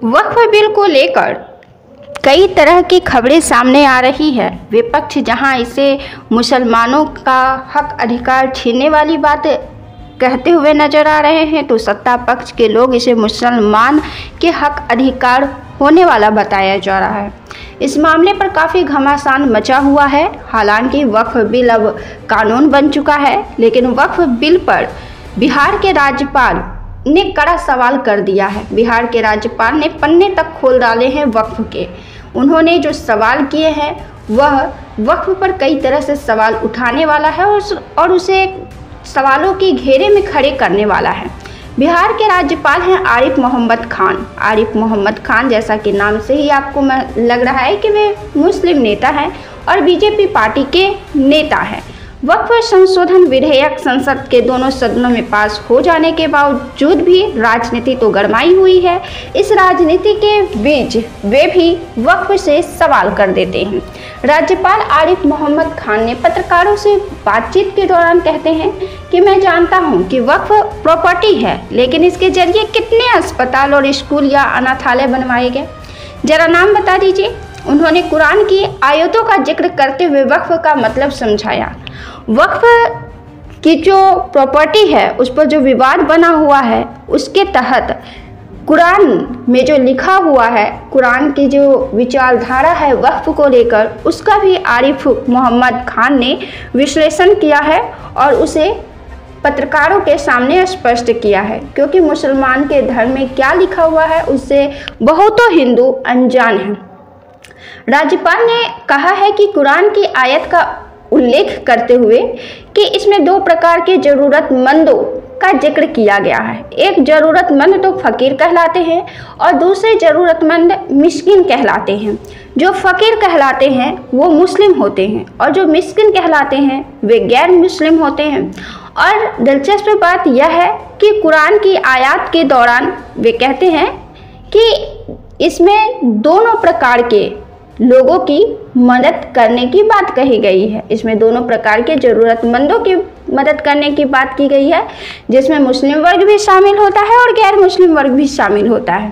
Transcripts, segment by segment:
वक्फ bill को लेकर कई तरह की खबरें सामने आ रही है। विपक्ष जहां इसे मुसलमानों का हक अधिकार छीनने वाली बात कहते हुए नजर आ रहे हैं, तो सत्ता पक्ष के लोग इसे मुसलमान के हक अधिकार होने वाला बताया जा रहा है। इस मामले पर काफ़ी घमासान मचा हुआ है। हालांकि वक्फ बिल अब कानून बन चुका है, लेकिन वक्फ बिल पर बिहार के राज्यपाल ने कड़ा सवाल कर दिया है। बिहार के राज्यपाल ने पन्ने तक खोल डाले हैं वक्फ के। उन्होंने जो सवाल किए हैं वह वक्फ पर कई तरह से सवाल उठाने वाला है और उसे सवालों की घेरे में खड़े करने वाला है। बिहार के राज्यपाल हैं आरिफ मोहम्मद खान। आरिफ मोहम्मद खान, जैसा कि नाम से ही आपको लग रहा है कि वे मुस्लिम नेता हैं और बीजेपी पार्टी के नेता हैं। वक्फ संशोधन विधेयक संसद के दोनों सदनों में पास हो जाने के बावजूद भी राजनीति तो गरमाई हुई है। इस राजनीति के बीच वे भी वक्फ से सवाल कर देते हैं। राज्यपाल आरिफ मोहम्मद खान ने पत्रकारों से बातचीत के दौरान कहते हैं कि मैं जानता हूं कि वक्फ प्रॉपर्टी है, लेकिन इसके जरिए कितने अस्पताल और स्कूल या अनाथालय बनवाए गए, जरा नाम बता दीजिए। उन्होंने कुरान की आयतों का जिक्र करते हुए वक्फ का मतलब समझाया। वक्फ की जो प्रॉपर्टी है उस पर जो विवाद बना हुआ है, उसके तहत कुरान में जो लिखा हुआ है, कुरान की जो विचारधारा है वक्फ को लेकर, उसका भी आरिफ मोहम्मद खान ने विश्लेषण किया है और उसे पत्रकारों के सामने स्पष्ट किया है। क्योंकि मुसलमान के धर्म में क्या लिखा हुआ है उससे बहुतों हिंदू अनजान हैं। राज्यपाल ने कहा है कि कुरान की आयत का उल्लेख करते हुए कि इसमें दो प्रकार के ज़रूरतमंदों का जिक्र किया गया है। एक ज़रूरतमंद तो फ़कीर कहलाते हैं और दूसरे ज़रूरतमंद मिस्किन कहलाते हैं। जो फ़कीर कहलाते हैं वो मुस्लिम होते हैं और जो मिस्किन कहलाते हैं वे गैर मुस्लिम होते हैं। और दिलचस्प बात यह है कि कुरान की आयत के दौरान वे कहते हैं कि इसमें दोनों प्रकार के लोगों की मदद करने की बात कही गई है। इसमें दोनों प्रकार के ज़रूरतमंदों की मदद करने की बात की गई है, जिसमें मुस्लिम वर्ग भी शामिल होता है और गैर मुस्लिम वर्ग भी शामिल होता है।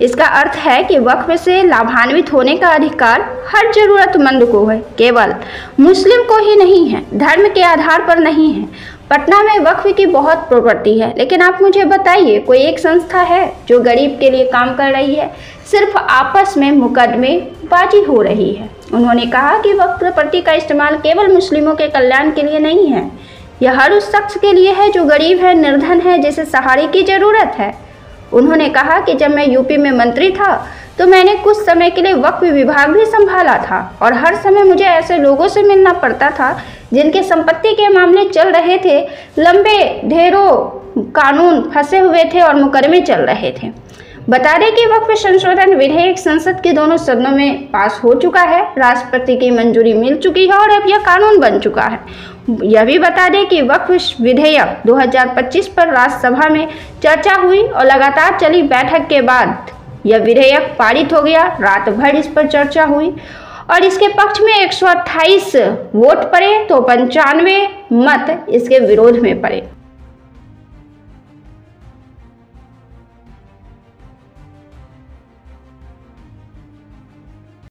इसका अर्थ है कि वक्फ से लाभान्वित होने का अधिकार हर ज़रूरतमंद को है, केवल मुस्लिम को ही नहीं है, धर्म के आधार पर नहीं है। पटना में वक्फ की बहुत प्रॉपर्टी है, लेकिन आप मुझे बताइए कोई एक संस्था है जो गरीब के लिए काम कर रही है? सिर्फ आपस में मुकदमेबाजी हो रही है। उन्होंने कहा कि वक्फ प्रॉपर्टी का इस्तेमाल केवल मुस्लिमों के कल्याण के लिए नहीं है, यह हर उस शख्स के लिए है जो गरीब है, निर्धन है, जिसे सहारे की ज़रूरत है। उन्होंने कहा कि जब मैं यूपी में मंत्री था तो मैंने कुछ समय के लिए वक्फ विभाग भी संभाला था और हर समय मुझे ऐसे लोगों से मिलना पड़ता था जिनके संपत्ति के मामले चल रहे थे, लंबे ढेरों कानून फंसे हुए थे और मुकदमे चल रहे थे। बता दें कि वक्फ संशोधन विधेयक संसद के दोनों सदनों में पास हो चुका है, राष्ट्रपति की मंजूरी मिल चुकी है और अब यह कानून बन चुका है। यह भी बता दें कि वक्फ विधेयक 2025 पर राज्यसभा में चर्चा हुई और लगातार चली बैठक के बाद यह विधेयक पारित हो गया। रात भर इस पर चर्चा हुई और इसके पक्ष में 128 वोट पड़े तो 95 मत इसके विरोध में पड़े।